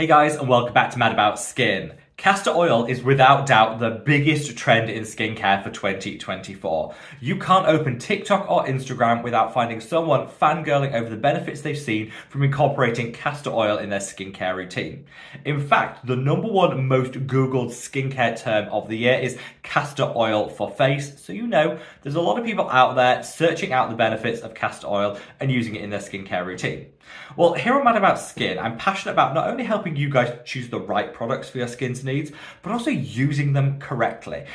Hey guys, and welcome back to Mad About Skin. Castor oil is without doubt the biggest trend in skincare for 2024. You can't open TikTok or Instagram without finding someone fangirling over the benefits they've seen from incorporating castor oil in their skincare routine. In fact, the number one most Googled skincare term of the year is castor oil for face, so you know there's a lot of people out there searching out the benefits of castor oil and using it in their skincare routine. Well, here on Mad About Skin, I'm passionate about not only helping you guys choose the right products for your skin's needs, but also using them correctly.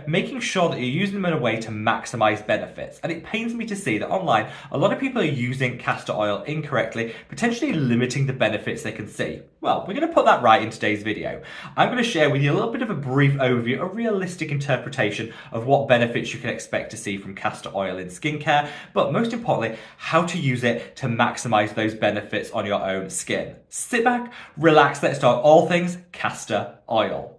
Making sure that you're using them in a way to maximize benefits. And it pains me to see that online, a lot of people are using castor oil incorrectly, potentially limiting the benefits they can see. Well, we're going to put that right in today's video. I'm going to share with you a little bit of a brief overview, a realistic interpretation of what benefits you can expect to see from castor oil in skincare, but most importantly, how to use it to maximize those benefits on your own skin. Sit back, relax, let's talk all things castor oil.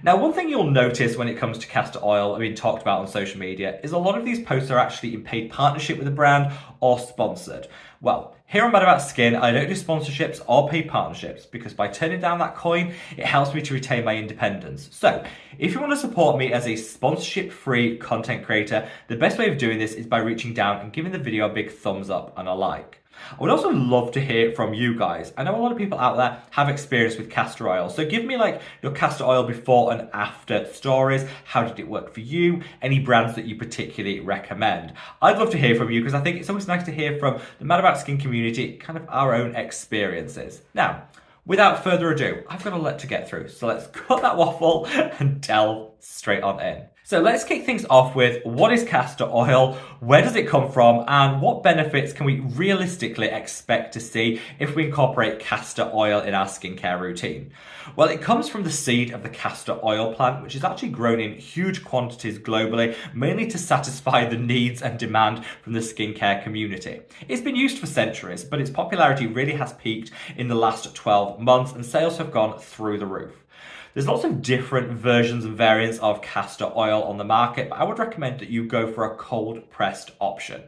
Now, one thing you'll notice when it comes to castor oil being talked about on social media is a lot of these posts are actually in paid partnership with a brand or sponsored. Well, here on Mad About Skin, I don't do sponsorships or paid partnerships because by turning down that coin, it helps me to retain my independence. So, if you want to support me as a sponsorship-free content creator, the best way of doing this is by reaching down and giving the video a big thumbs up and a like. I would also love to hear from you guys. I know a lot of people out there have experience with castor oil, so give me your castor oil before and after stories. How did it work for you? Any brands that you particularly recommend? I'd love to hear from you because I think it's always nice to hear from the Mad About Skin community, kind of our own experiences. Now, without further ado, I've got a lot to get through, so let's cut that waffle and delve straight on in. So let's kick things off with what is castor oil, where does it come from, and what benefits can we realistically expect to see if we incorporate castor oil in our skincare routine? Well, it comes from the seed of the castor oil plant, which is actually grown in huge quantities globally, mainly to satisfy the needs and demand from the skincare community. It's been used for centuries, but its popularity really has peaked in the last 12 months and sales have gone through the roof. There's lots of different versions and variants of castor oil on the market, but I would recommend that you go for a cold pressed option.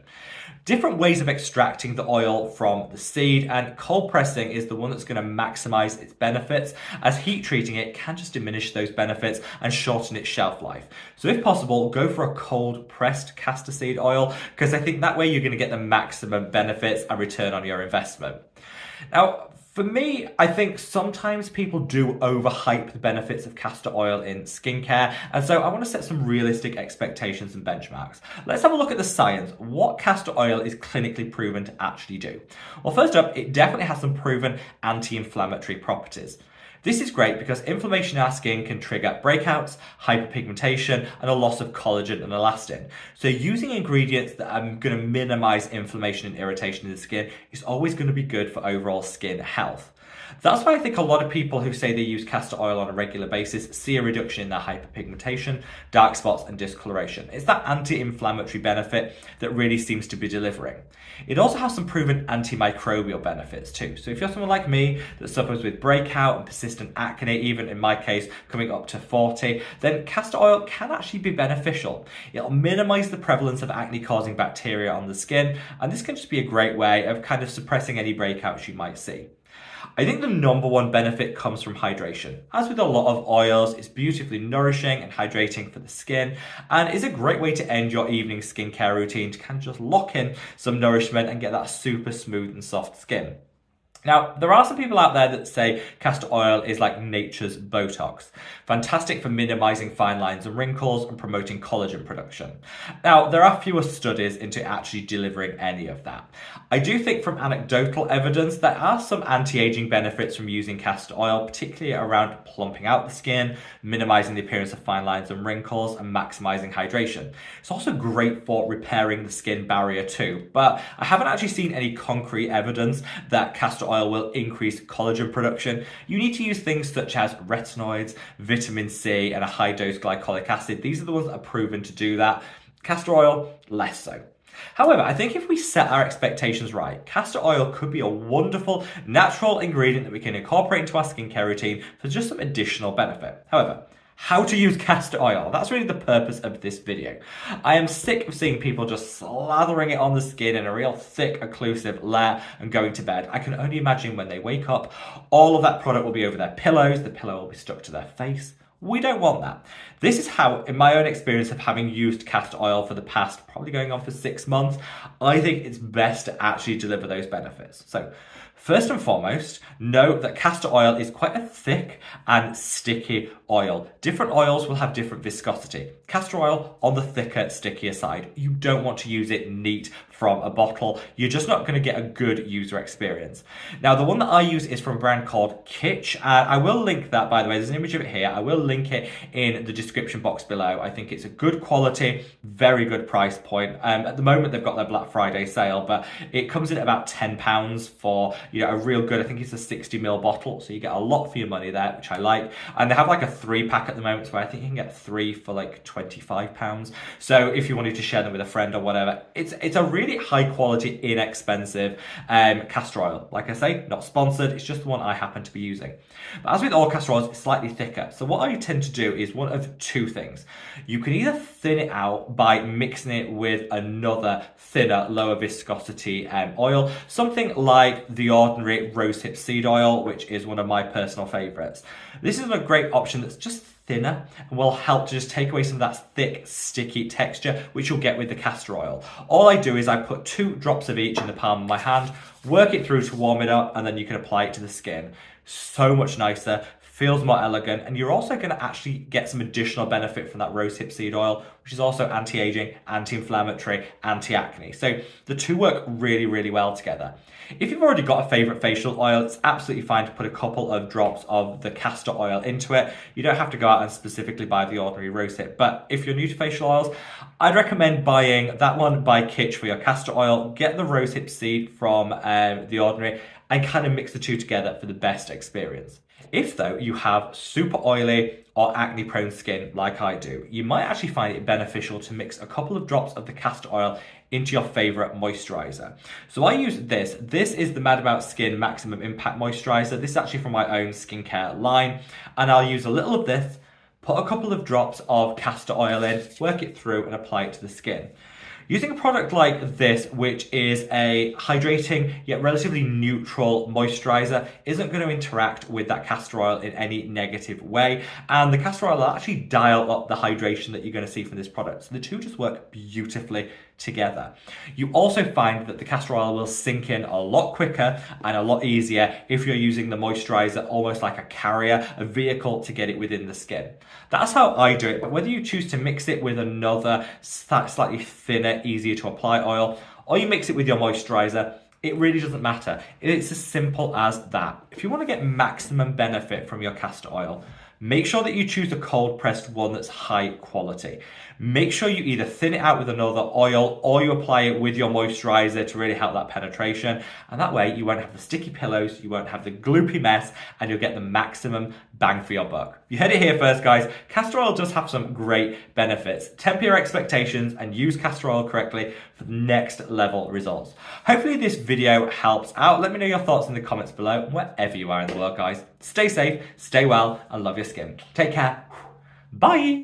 Different ways of extracting the oil from the seed, and cold pressing is the one that's going to maximize its benefits, as heat treating it can just diminish those benefits and shorten its shelf life. So if possible, go for a cold pressed castor seed oil, because I think that way you're going to get the maximum benefits and return on your investment. Now, for me, I think sometimes people do overhype the benefits of castor oil in skincare, and so I want to set some realistic expectations and benchmarks. Let's have a look at the science. What castor oil is clinically proven to actually do? Well, first up, it definitely has some proven anti-inflammatory properties. This is great because inflammation in our skin can trigger breakouts, hyperpigmentation, and a loss of collagen and elastin. So using ingredients that are going to minimize inflammation and irritation in the skin is always going to be good for overall skin health. That's why I think a lot of people who say they use castor oil on a regular basis see a reduction in their hyperpigmentation, dark spots, and discoloration. It's that anti-inflammatory benefit that really seems to be delivering. It also has some proven antimicrobial benefits too. So if you're someone like me that suffers with breakout and persistent acne, even in my case coming up to 40, then castor oil can actually be beneficial. It'll minimize the prevalence of acne-causing bacteria on the skin, and this can just be a great way of kind of suppressing any breakouts you might see. I think the number one benefit comes from hydration. As with a lot of oils, it's beautifully nourishing and hydrating for the skin, and is a great way to end your evening skincare routine to kind of just lock in some nourishment and get that super smooth and soft skin. Now, there are some people out there that say castor oil is like nature's Botox. Fantastic for minimizing fine lines and wrinkles and promoting collagen production. Now, there are fewer studies into actually delivering any of that. I do think from anecdotal evidence, there are some anti-aging benefits from using castor oil, particularly around plumping out the skin, minimizing the appearance of fine lines and wrinkles, and maximizing hydration. It's also great for repairing the skin barrier too, but I haven't actually seen any concrete evidence that castor oil will increase collagen production. You need to use things such as retinoids, vitamin C, and a high dose glycolic acid. These are the ones that are proven to do that. Castor oil, less so. However, I think if we set our expectations right, castor oil could be a wonderful natural ingredient that we can incorporate into our skincare routine for just some additional benefit. However, how to use castor oil. That's really the purpose of this video. I am sick of seeing people just slathering it on the skin in a real thick, occlusive layer and going to bed. I can only imagine when they wake up, all of that product will be over their pillows, the pillow will be stuck to their face. We don't want that. This is how, in my own experience of having used castor oil for the past, probably going on for 6 months, I think it's best to actually deliver those benefits. So, first and foremost, know that castor oil is quite a thick and sticky oil. Different oils will have different viscosity. Castor oil on the thicker, stickier side. You don't want to use it neat from a bottle. You're just not going to get a good user experience. Now, the one that I use is from a brand called Kitsch. I will link that, by the way. There's an image of it here. I will link it in the description box below. I think it's a good quality, very good price point. At the moment, they've got their Black Friday sale, but it comes in at about £10 for a real good, I think it's a 60ml bottle. So you get a lot for your money there, which I like. And they have like a 3-pack at the moment, so I think you can get 3 for like £25. So if you wanted to share them with a friend or whatever, it's a really high quality, inexpensive castor oil. Like I say, not sponsored, it's just the one I happen to be using. But as with all castor oils, it's slightly thicker. So what I tend to do is one of two things. You can either thin it out by mixing it with another thinner, lower viscosity oil, something like the ordinary rosehip seed oil, which is one of my personal favorites. This is a great option that's just thinner and will help to just take away some of that thick, sticky texture, which you'll get with the castor oil. All I do is I put 2 drops of each in the palm of my hand, work it through to warm it up, and then you can apply it to the skin. So much nicer, feels more elegant, and you're also going to actually get some additional benefit from that rosehip seed oil, which is also anti-aging, anti-inflammatory, anti-acne. So the two work really, really well together. If you've already got a favorite facial oil, it's absolutely fine to put a couple of drops of the castor oil into it. You don't have to go out and specifically buy the ordinary rosehip. But if you're new to facial oils, I'd recommend buying that one by Kitsch for your castor oil. Get the rosehip seed from the ordinary and kind of mix the two together for the best experience. If though you have super oily or acne prone skin like I do, you might actually find it beneficial to mix a couple of drops of the castor oil into your favorite moisturizer. So I use this. This is the Mad About Skin Maximum Impact Moisturizer. This is actually from my own skincare line. And I'll use a little of this, put a couple of drops of castor oil in, work it through and apply it to the skin. Using a product like this, which is a hydrating yet relatively neutral moisturizer, isn't going to interact with that castor oil in any negative way. And the castor oil will actually dial up the hydration that you're going to see from this product. So the two just work beautifully together. You also find that the castor oil will sink in a lot quicker and a lot easier if you're using the moisturizer almost like a carrier, a vehicle to get it within the skin. That's how I do it, but whether you choose to mix it with another slightly thinner, easier to apply oil, or you mix it with your moisturizer, it really doesn't matter. It's as simple as that. If you want to get maximum benefit from your castor oil, make sure that you choose a cold pressed one that's high quality. Make sure you either thin it out with another oil or you apply it with your moisturizer to really help that penetration. And that way you won't have the sticky pillows, you won't have the gloopy mess, and you'll get the maximum bang for your buck. You heard it here first, guys. Castor oil does have some great benefits. Temper your expectations and use castor oil correctly for the next level results. Hopefully this video helps out. Let me know your thoughts in the comments below, wherever you are in the world, guys. Stay safe, stay well, and love your skin. Take care. Bye.